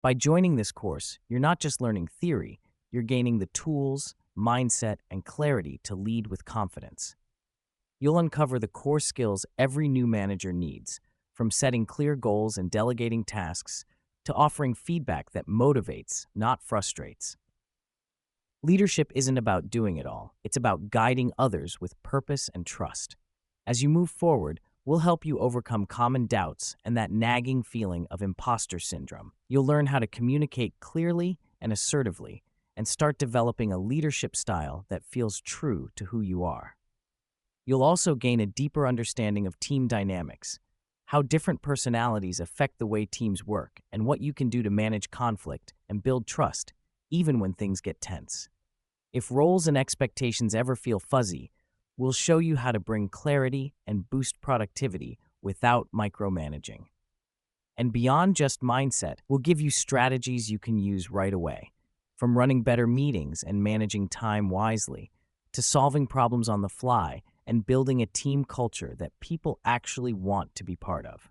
By joining this course, you're not just learning theory, you're gaining the tools, mindset, and clarity to lead with confidence. You'll uncover the core skills every new manager needs, from setting clear goals and delegating tasks to offering feedback that motivates, not frustrates. Leadership isn't about doing it all, it's about guiding others with purpose and trust. As you move forward, we'll help you overcome common doubts and that nagging feeling of imposter syndrome. You'll learn how to communicate clearly and assertively and start developing a leadership style that feels true to who you are. You'll also gain a deeper understanding of team dynamics, how different personalities affect the way teams work, and what you can do to manage conflict and build trust, even when things get tense. If roles and expectations ever feel fuzzy, we'll show you how to bring clarity and boost productivity without micromanaging. And beyond just mindset, we'll give you strategies you can use right away, from running better meetings and managing time wisely, to solving problems on the fly and building a team culture that people actually want to be part of.